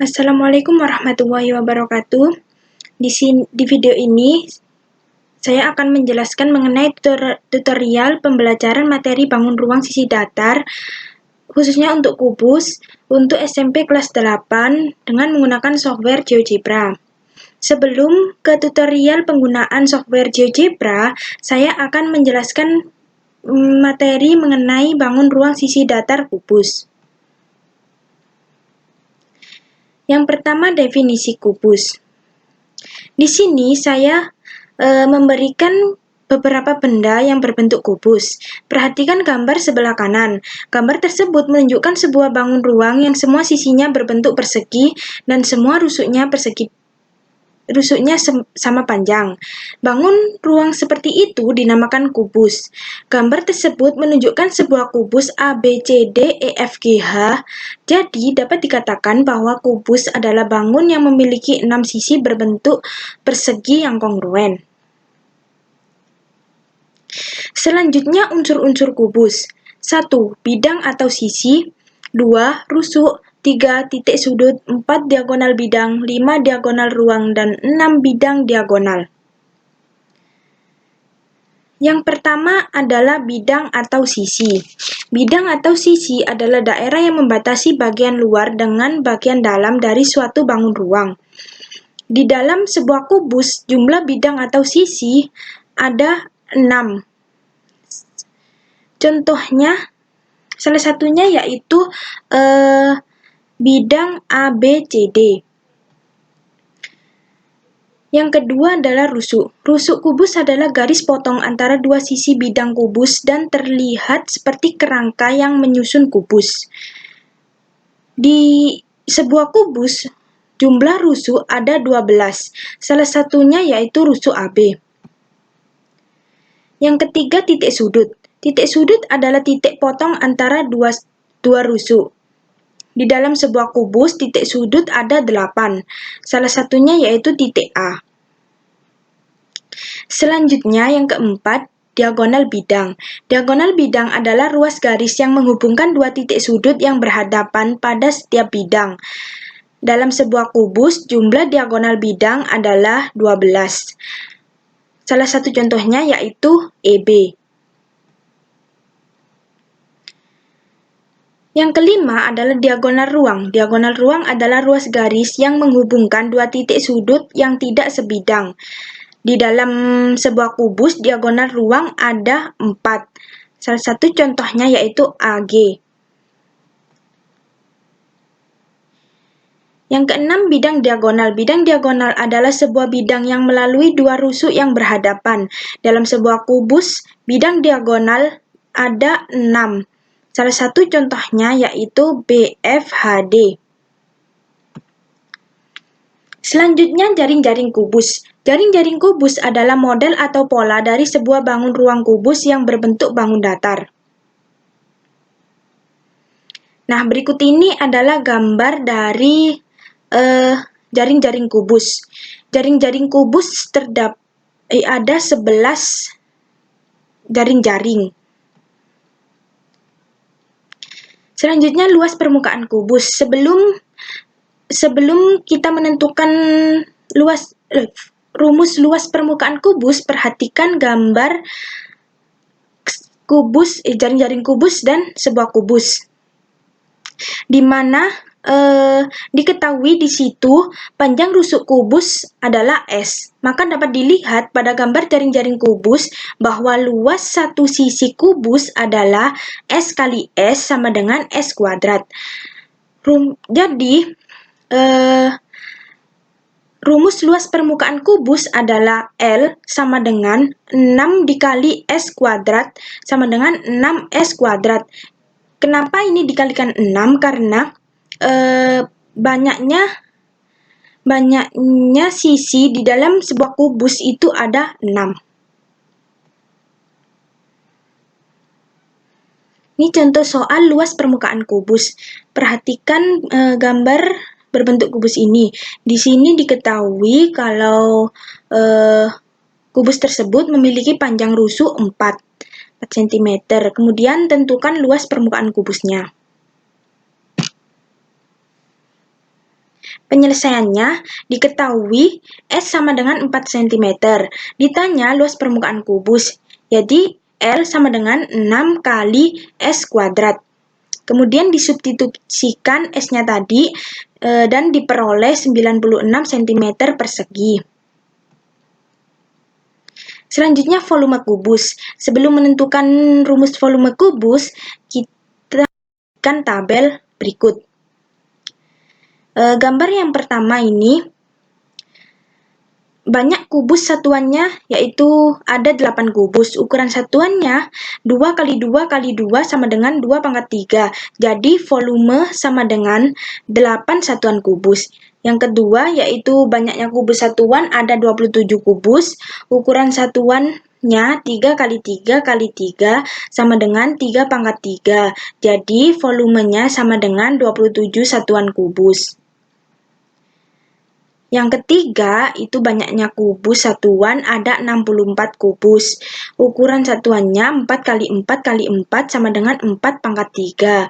Assalamualaikum warahmatullahi wabarakatuh. Di video ini, saya akan menjelaskan mengenai tutorial pembelajaran materi bangun ruang sisi datar, khususnya untuk kubus, untuk SMP kelas 8 dengan menggunakan software GeoGebra. Sebelum ke tutorial penggunaan software GeoGebra, saya akan menjelaskan materi mengenai bangun ruang sisi datar kubus. Yang pertama, definisi kubus. Di sini saya memberikan beberapa benda yang berbentuk kubus. Perhatikan gambar sebelah kanan. Gambar tersebut menunjukkan sebuah bangun ruang yang semua sisinya berbentuk persegi dan semua rusuknya sama panjang. Bangun ruang seperti itu dinamakan kubus. Gambar tersebut menunjukkan sebuah kubus A, B, C, D, E, F, G, H. Jadi, dapat dikatakan bahwa kubus adalah bangun yang memiliki 6 sisi berbentuk persegi yang kongruen. Selanjutnya, unsur-unsur kubus. 1. Bidang atau sisi. 2. Rusuk. 3. Titik sudut. 4. Diagonal bidang. 5. Diagonal ruang. Dan 6. Bidang diagonal. Yang pertama adalah bidang atau sisi. Bidang atau sisi adalah daerah yang membatasi bagian luar dengan bagian dalam dari suatu bangun ruang. Di dalam sebuah kubus, jumlah bidang atau sisi ada 6. Contohnya, salah satunya yaitu bidang A, B, C, D. Yang kedua adalah rusuk. Rusuk kubus adalah garis potong antara dua sisi bidang kubus dan terlihat seperti kerangka yang menyusun kubus. Di sebuah kubus, jumlah rusuk ada 12. Salah satunya yaitu rusuk AB. Yang ketiga, titik sudut. Titik sudut adalah titik potong antara dua rusuk. Di dalam sebuah kubus, titik sudut ada 8. Salah satunya yaitu titik A. Selanjutnya, yang keempat, diagonal bidang. Diagonal bidang adalah ruas garis yang menghubungkan dua titik sudut yang berhadapan pada setiap bidang. Dalam sebuah kubus, jumlah diagonal bidang adalah 12. Salah satu contohnya yaitu EB. Yang kelima adalah diagonal ruang. Diagonal ruang adalah ruas garis yang menghubungkan dua titik sudut yang tidak sebidang. Di dalam sebuah kubus, diagonal ruang ada 4. Salah satu contohnya yaitu AG. Yang keenam, bidang diagonal. Bidang diagonal adalah sebuah bidang yang melalui dua rusuk yang berhadapan. Dalam sebuah kubus, bidang diagonal ada 6. Salah satu contohnya yaitu BFHD. Selanjutnya, jaring-jaring kubus. Jaring-jaring kubus adalah model atau pola dari sebuah bangun ruang kubus yang berbentuk bangun datar. Nah, berikut ini adalah gambar dari jaring-jaring kubus. Jaring-jaring kubus ada 11 jaring-jaring. Selanjutnya, luas permukaan kubus. Sebelum kita menentukan rumus luas permukaan kubus, perhatikan gambar kubus, jaring-jaring kubus dan sebuah kubus. Di mana diketahui di situ panjang rusuk kubus adalah S. Maka dapat dilihat pada gambar jaring-jaring kubus bahwa luas satu sisi kubus adalah S kali S sama dengan S kuadrat. Jadi, rumus luas permukaan kubus adalah L sama dengan 6 dikali S kuadrat sama dengan 6S kuadrat. Kenapa ini dikalikan 6? Karena banyaknya sisi di dalam sebuah kubus itu ada 6. Ini contoh soal luas permukaan kubus. Perhatikan gambar berbentuk kubus ini. Di sini diketahui kalau kubus tersebut memiliki panjang rusuk 4 cm. Kemudian tentukan luas permukaan kubusnya. Penyelesaiannya diketahui S sama dengan 4 cm. Ditanya luas permukaan kubus. Jadi L sama dengan 6 kali S kuadrat. Kemudian disubstitusikan S-nya tadi dan diperoleh 96 cm persegi. Selanjutnya volume kubus. Sebelum menentukan rumus volume kubus, kita akan tabel berikut. Gambar yang pertama ini banyak kubus satuannya, yaitu ada 8 kubus. Ukuran satuannya 2 kali 2 kali 2 sama dengan 2 pangkat 3. Jadi volume sama dengan 8 satuan kubus. Yang kedua yaitu banyaknya kubus satuan ada 27 kubus. Ukuran satuannya 3 kali 3 kali 3 sama dengan 3 pangkat 3. Jadi volumenya sama dengan 27 satuan kubus. Yang ketiga, itu banyaknya kubus satuan ada 64 kubus. Ukuran satuannya 4 kali 4 kali 4 sama dengan 4 pangkat 3.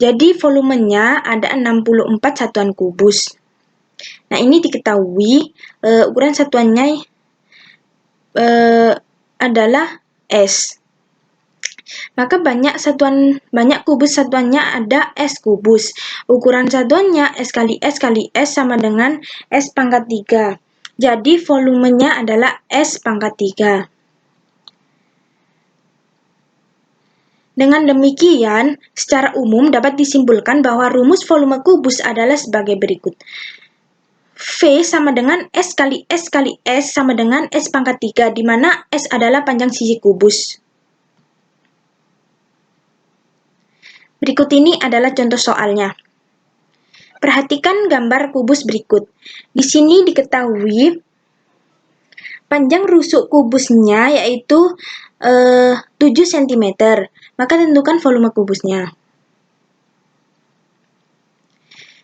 Jadi volumenya ada 64 satuan kubus. Nah, ini diketahui ukuran satuannya adalah S. Maka banyak kubus satuannya ada S kubus. Ukuran satuannya S kali S kali S sama dengan S pangkat 3. Jadi volumenya adalah S pangkat 3. Dengan demikian, secara umum dapat disimpulkan bahwa rumus volume kubus adalah sebagai berikut. V sama dengan S kali S kali S sama dengan S pangkat 3, di mana S adalah panjang sisi kubus. Berikut ini adalah contoh soalnya. Perhatikan gambar kubus berikut. Di sini diketahui panjang rusuk kubusnya yaitu 7 cm. Maka tentukan volume kubusnya.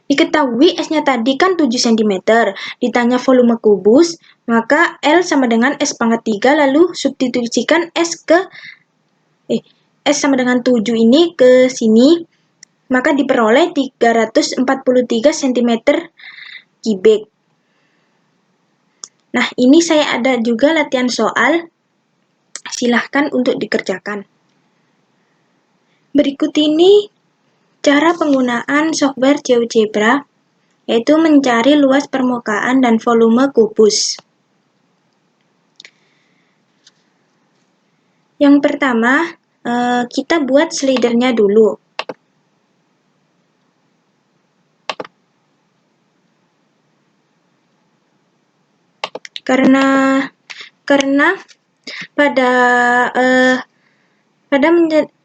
Diketahui S-nya tadi kan 7 cm. Ditanya volume kubus, maka L sama dengan S pangkat 3, lalu substitusikan S sama dengan 7 ini ke sini, maka diperoleh 343 cm kubik. Nah, ini saya ada juga latihan soal, silahkan untuk dikerjakan. Berikut ini cara penggunaan software GeoGebra, yaitu mencari luas permukaan dan volume kubus. Yang pertama, kita buat slidernya dulu. Karena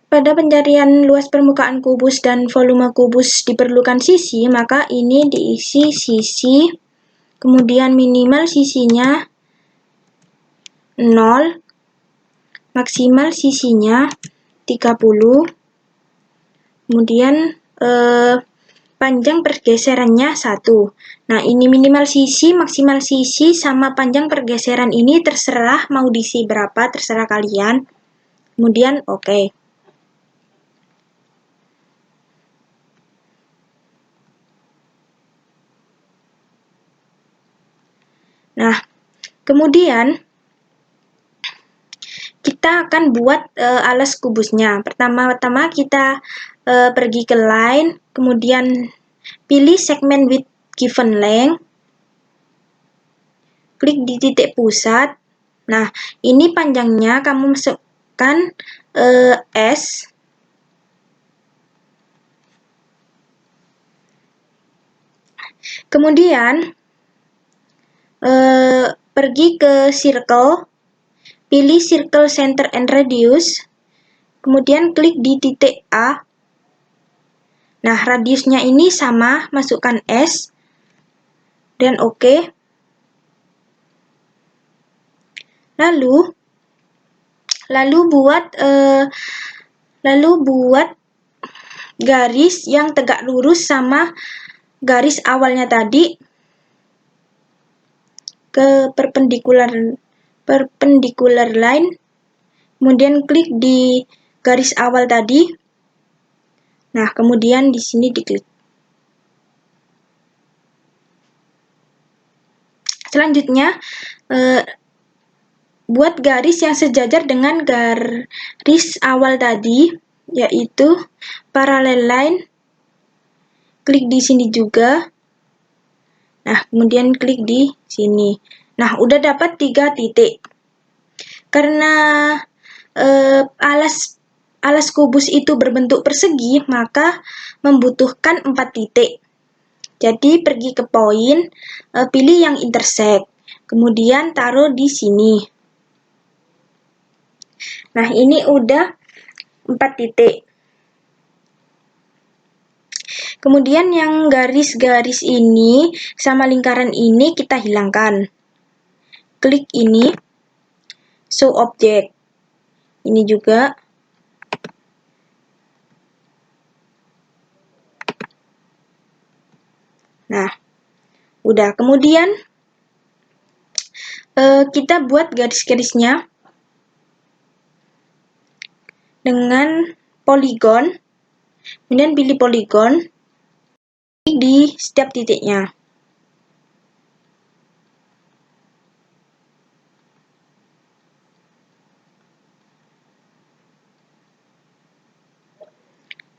pada pencarian luas permukaan kubus dan volume kubus diperlukan sisi, maka ini diisi sisi, kemudian minimal sisinya 0, maksimal sisinya 30, kemudian panjang pergeserannya 1. Nah, ini minimal sisi, maksimal sisi, sama panjang pergeseran ini terserah mau diisi berapa, terserah kalian. Kemudian oke. Nah, kemudian kita akan buat alas kubusnya. Pertama-tama kita pergi ke line, kemudian pilih segmen with given length, klik di titik pusat. Nah, ini panjangnya kamu masukkan S. Kemudian pergi ke circle, pilih circle center and radius, kemudian klik di titik A. Nah, radiusnya ini sama, masukkan S, dan oke. Lalu buat garis yang tegak lurus sama garis awalnya tadi ke perpendicular line, kemudian klik di garis awal tadi. Nah, kemudian di sini diklik. Selanjutnya, buat garis yang sejajar dengan garis awal tadi, yaitu parallel line. Klik di sini juga. Nah, kemudian klik di sini. Nah, udah dapat 3 titik. Karena alas kubus itu berbentuk persegi, maka membutuhkan 4 titik. Jadi pergi ke poin, pilih yang intersect, kemudian taruh di sini. Nah, ini udah 4 titik. Kemudian yang garis-garis ini sama lingkaran ini kita hilangkan. Klik ini, show object. Ini juga. Nah, udah. Kemudian kita buat garis-garisnya dengan poligon. Kemudian pilih poligon di setiap titiknya.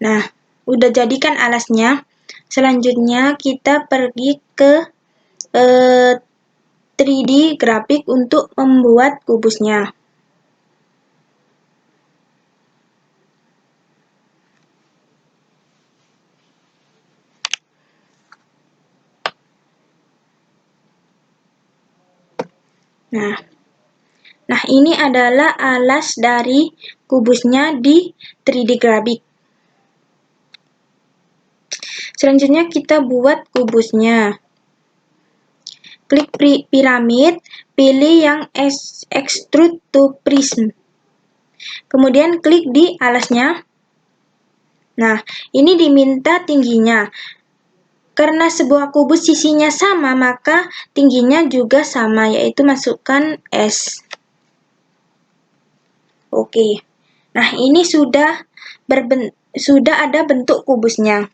Nah, udah jadikan alasnya. Selanjutnya kita pergi ke 3D grafik untuk membuat kubusnya. Nah, ini adalah alas dari kubusnya di 3D grafik. Selanjutnya kita buat kubusnya. Klik piramid, pilih yang extrude to prism. Kemudian klik di alasnya. Nah, ini diminta tingginya. Karena sebuah kubus sisinya sama, maka tingginya juga sama, yaitu masukkan S. Oke. Nah, ini sudah ada bentuk kubusnya.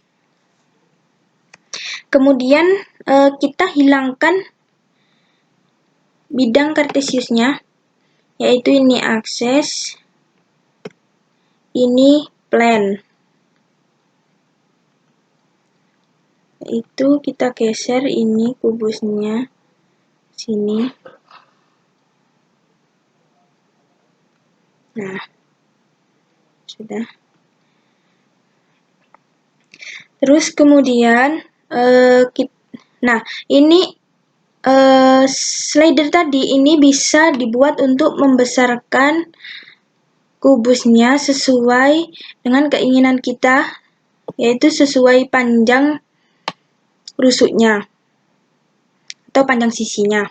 Kemudian kita hilangkan bidang kartesiusnya, yaitu ini akses, ini plane. Itu kita geser ini kubusnya sini. Nah, sudah. Terus kemudian nah, ini slider tadi ini bisa dibuat untuk membesarkan kubusnya sesuai dengan keinginan kita, yaitu sesuai panjang rusuknya atau panjang sisinya.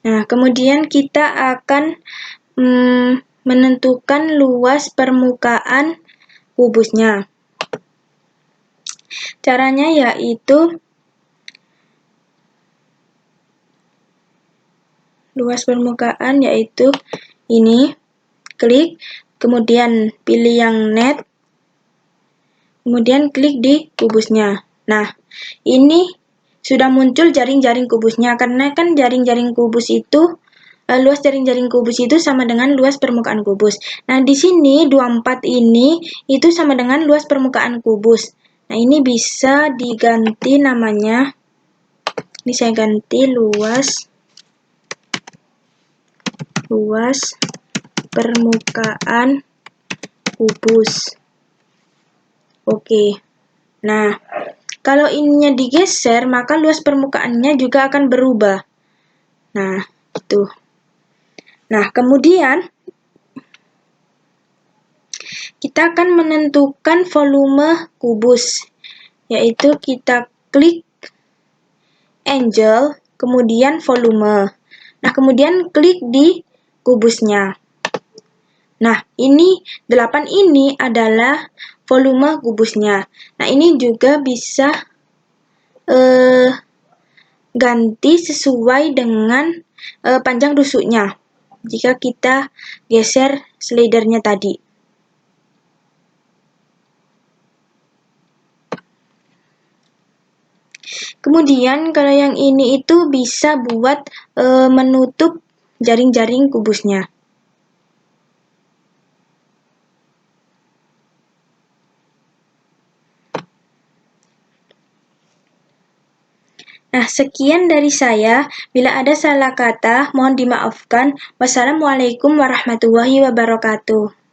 Nah, kemudian kita akan menentukan luas permukaan kubusnya. Caranya yaitu luas permukaan yaitu ini, klik, kemudian pilih yang net, kemudian klik di kubusnya. Nah, ini sudah muncul jaring-jaring kubusnya, karena kan jaring-jaring kubus itu luas jaring-jaring kubus itu sama dengan luas permukaan kubus. Nah, di sini 24 ini itu sama dengan luas permukaan kubus. Nah, ini bisa diganti namanya. Ini saya ganti luas permukaan kubus. Oke. Nah, kalau ininya digeser, maka luas permukaannya juga akan berubah. Nah, itu. Nah, kemudian kita akan menentukan volume kubus, yaitu kita klik angle, kemudian volume. Nah, kemudian klik di kubusnya. Nah, ini 8 ini adalah volume kubusnya. Nah, ini juga bisa ganti sesuai dengan panjang rusuknya jika kita geser slidernya tadi. Kemudian kalau yang ini itu bisa buat menutup jaring-jaring kubusnya. Nah, sekian dari saya. Bila ada salah kata, mohon dimaafkan. Wassalamualaikum warahmatullahi wabarakatuh.